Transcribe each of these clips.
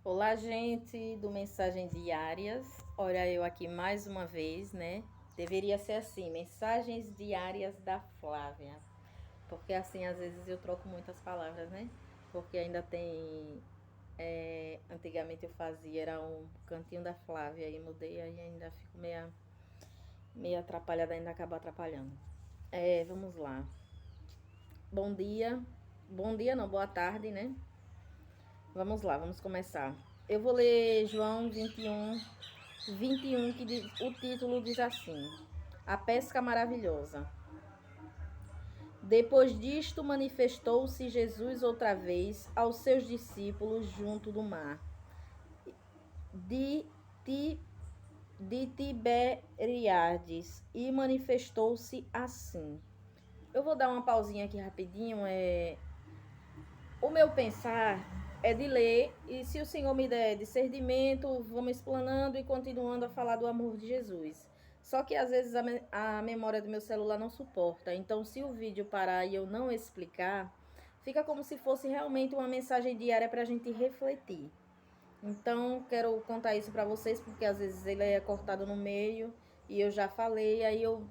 Olá, gente do Mensagem Diárias. Olha, eu aqui mais uma vez, né? Deveria ser assim, Mensagens Diárias da Flávia. Porque assim, às vezes eu troco muitas palavras, né? Porque ainda tem. Antigamente eu fazia, era um cantinho da Flávia, e mudei, aí ainda fico meia atrapalhada, ainda acaba atrapalhando. Vamos lá. Bom dia. Bom dia, não, boa tarde, né? Vamos lá, vamos começar. Eu vou ler João 21, que o título diz assim: A pesca maravilhosa. Depois disto, manifestou-se Jesus outra vez aos seus discípulos junto do mar de, Ti- de Tiberíades, e manifestou-se assim. Eu vou dar uma pausinha aqui rapidinho. O meu pensar é de ler, e se o Senhor me der discernimento, vamos explanando e continuando a falar do amor de Jesus. Só que às vezes a memória do meu celular não suporta. Então, se o vídeo parar e eu não explicar, fica como se fosse realmente uma mensagem diária para a gente refletir. Então, quero contar isso para vocês, porque às vezes ele é cortado no meio e eu já falei, aí eu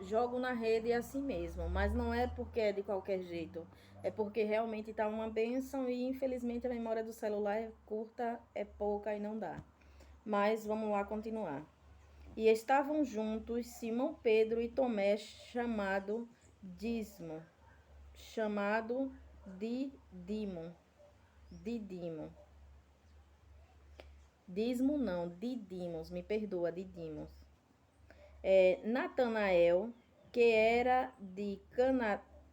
jogo na rede assim mesmo. Mas não é porque é de qualquer jeito, é porque realmente tá uma bênção e infelizmente a memória do celular é curta, é pouca e não dá. Mas vamos lá continuar. E estavam juntos Simão Pedro e Tomé, chamado Didimo. Dismo não, Didimos, me perdoa, Didimos. Natanael, que era de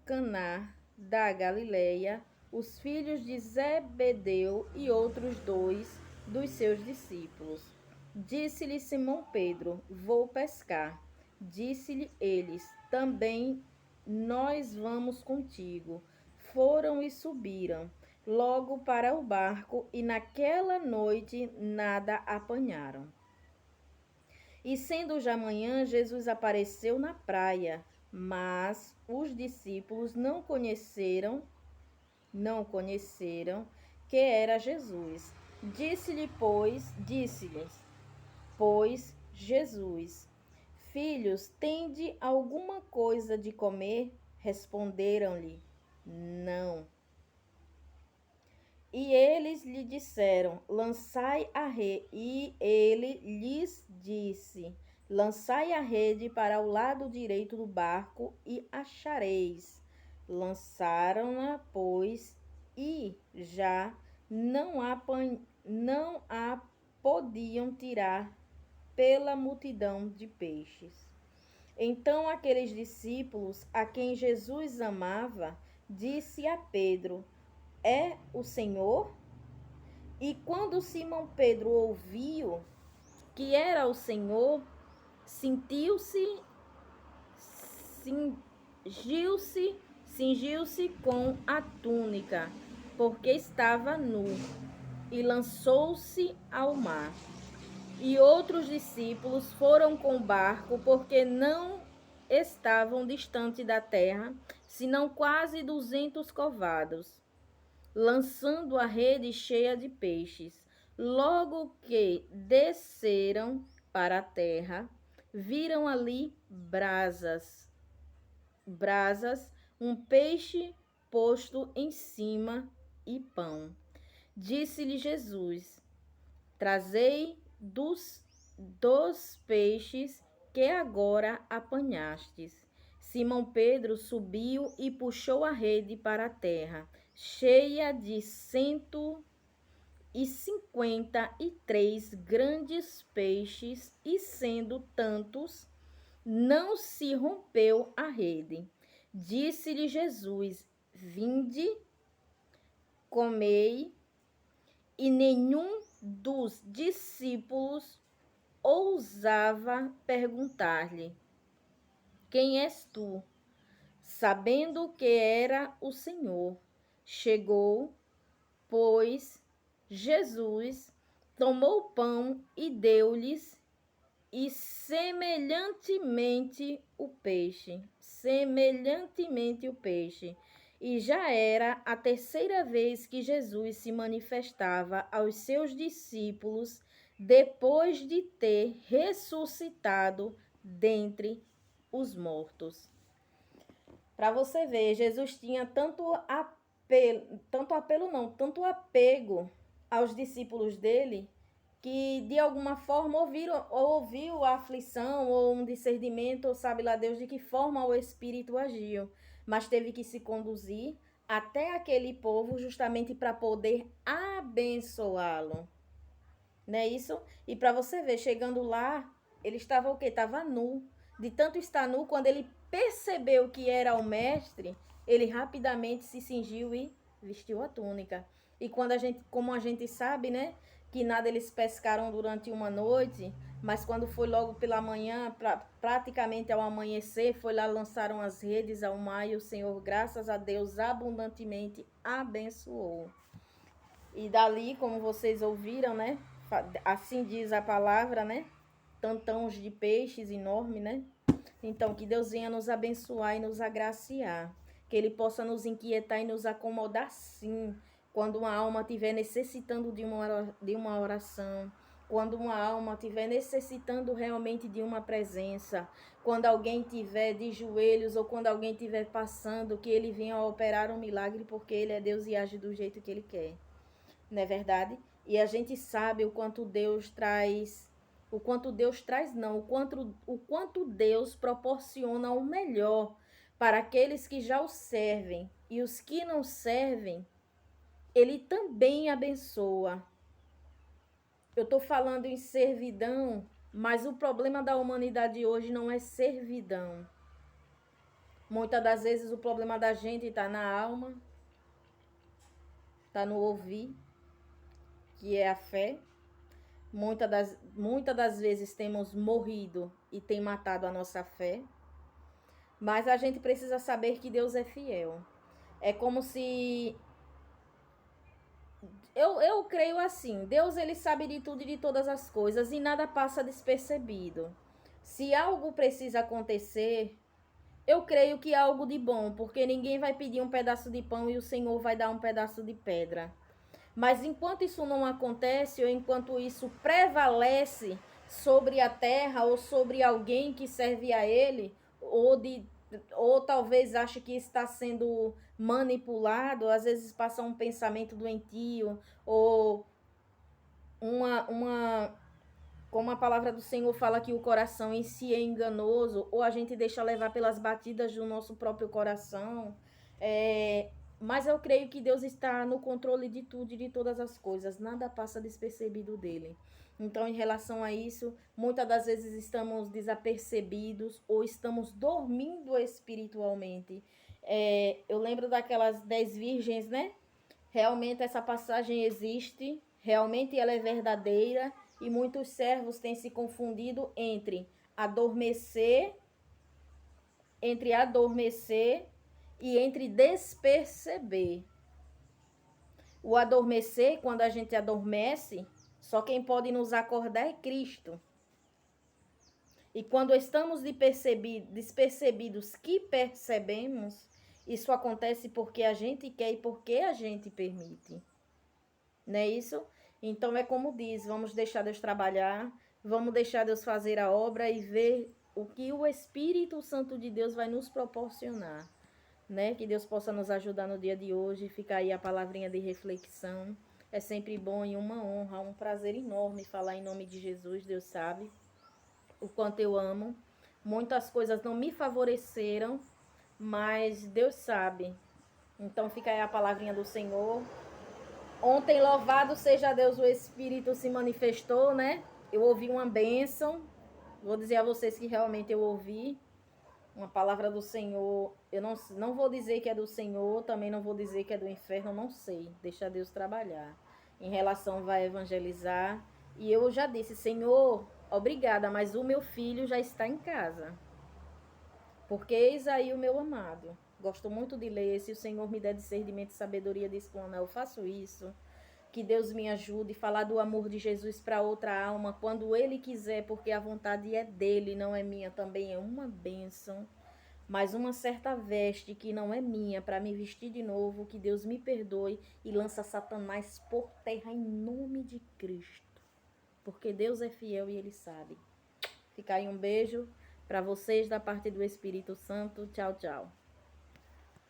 Caná da Galileia, os filhos de Zebedeu e outros dois dos seus discípulos. Disse-lhe Simão Pedro: Vou pescar. Disse-lhe eles: Também nós vamos contigo. Foram e subiram logo para o barco, e naquela noite nada apanharam. E sendo já manhã, Jesus apareceu na praia, mas os discípulos não conheceram que era Jesus. Disse-lhes, pois, Jesus: Filhos, tende alguma coisa de comer? Responderam-lhe: Não. E eles lhe disseram: Lançai a rede. E ele lhes disse: Lançai a rede para o lado direito do barco e achareis. Lançaram-na, pois, e já não a podiam tirar pela multidão de peixes. Então aqueles discípulos a quem Jesus amava, disse a Pedro: É o Senhor? E quando Simão Pedro ouviu que era o Senhor, sentiu-se, cingiu-se, cingiu-se com a túnica, porque estava nu, e lançou-se ao mar. E outros discípulos foram com o barco, porque não estavam distante da terra, senão quase 200 covados, lançando a rede cheia de peixes. Logo que desceram para a terra, viram ali brasas, um peixe posto em cima e pão. Disse-lhe Jesus: Trazei dos peixes que agora apanhastes. Simão Pedro subiu e puxou a rede para a terra, cheia de 153 grandes peixes, e sendo tantos, não se rompeu a rede. Disse-lhe Jesus: Vinde, comei. E nenhum dos discípulos ousava perguntar-lhe: Quem és tu? Sabendo que era o Senhor. Chegou, pois, Jesus, tomou o pão e deu-lhes, e semelhantemente o peixe, e já era a terceira vez que Jesus se manifestava aos seus discípulos depois de ter ressuscitado dentre os mortos. Para você ver, Jesus tinha tanto apego aos discípulos dele, que de alguma forma ouviu a aflição ou um discernimento, ou sabe lá Deus de que forma o Espírito agiu, mas teve que se conduzir até aquele povo justamente para poder abençoá-lo. Não é isso? E para você ver, chegando lá, ele estava o quê? Estava nu. De tanto estar nu, quando ele percebeu que era o mestre, ele rapidamente se cingiu e vestiu a túnica. E quando como a gente sabe, né, que nada eles pescaram durante uma noite, mas quando foi logo pela manhã, praticamente ao amanhecer, foi lá, lançaram as redes ao mar e o Senhor, graças a Deus, abundantemente abençoou. E dali, como vocês ouviram, né, assim diz a palavra, né, tantões de peixes enorme, né? Então, que Deus venha nos abençoar e nos agraciar. Que Ele possa nos inquietar e nos acomodar, sim. Quando uma alma estiver necessitando de uma oração. Quando uma alma estiver necessitando realmente de uma presença. Quando alguém estiver de joelhos ou quando alguém estiver passando, que Ele venha operar um milagre, porque Ele é Deus e age do jeito que Ele quer. Não é verdade? E a gente sabe o quanto Deus traz... O quanto Deus proporciona o melhor para aqueles que já o servem. E os que não servem, Ele também abençoa. Eu estou falando em servidão, mas o problema da humanidade hoje não é servidão. Muitas das vezes o problema da gente está na alma, está no ouvir, que é a fé. Muitas das vezes temos morrido e tem matado a nossa fé. Mas a gente precisa saber que Deus é fiel. É como se... Eu creio assim, Deus ele sabe de tudo e de todas as coisas e nada passa despercebido. Se algo precisa acontecer, eu creio que é algo de bom, porque ninguém vai pedir um pedaço de pão e o Senhor vai dar um pedaço de pedra. Mas enquanto isso não acontece, ou enquanto isso prevalece sobre a terra ou sobre alguém que serve a ele, ou talvez ache que está sendo manipulado, às vezes passa um pensamento doentio, ou como a palavra do Senhor fala que o coração em si é enganoso, ou a gente deixa levar pelas batidas do nosso próprio coração. Mas eu creio que Deus está no controle de tudo e de todas as coisas. Nada passa despercebido dele. Então, em relação a isso, muitas das vezes estamos desapercebidos ou estamos dormindo espiritualmente. Eu lembro daquelas 10 virgens, né? Realmente essa passagem existe, realmente ela é verdadeira e muitos servos têm se confundido entre adormecer e entre desperceber. O adormecer, quando a gente adormece, só quem pode nos acordar é Cristo. E quando estamos despercebidos que percebemos, isso acontece porque a gente quer e porque a gente permite. Não é isso? Então é como diz, vamos deixar Deus trabalhar, vamos deixar Deus fazer a obra e ver o que o Espírito Santo de Deus vai nos proporcionar. Né? Que Deus possa nos ajudar no dia de hoje. Fica aí a palavrinha de reflexão. É sempre bom e uma honra, um prazer enorme falar em nome de Jesus. Deus sabe o quanto eu amo. Muitas coisas não me favoreceram, mas Deus sabe. Então fica aí a palavrinha do Senhor. Ontem, louvado seja Deus, o Espírito se manifestou, né? Eu ouvi uma bênção. Vou dizer a vocês que realmente eu ouvi uma palavra do Senhor. Eu não vou dizer que é do Senhor, também não vou dizer que é do inferno, não sei. Deixa Deus trabalhar. Em relação, vai evangelizar. E eu já disse, Senhor, obrigada, mas o meu filho já está em casa. Porque eis aí o meu amado. Gosto muito de ler. Se o Senhor me der discernimento e sabedoria de explanar, eu faço isso. Que Deus me ajude a falar do amor de Jesus para outra alma quando Ele quiser, porque a vontade é dele, não é minha, também é uma bênção. mas uma certa veste que não é minha para me vestir de novo, que Deus me perdoe e lança Satanás por terra em nome de Cristo. Porque Deus é fiel e Ele sabe. Fica aí um beijo para vocês da parte do Espírito Santo. Tchau, tchau.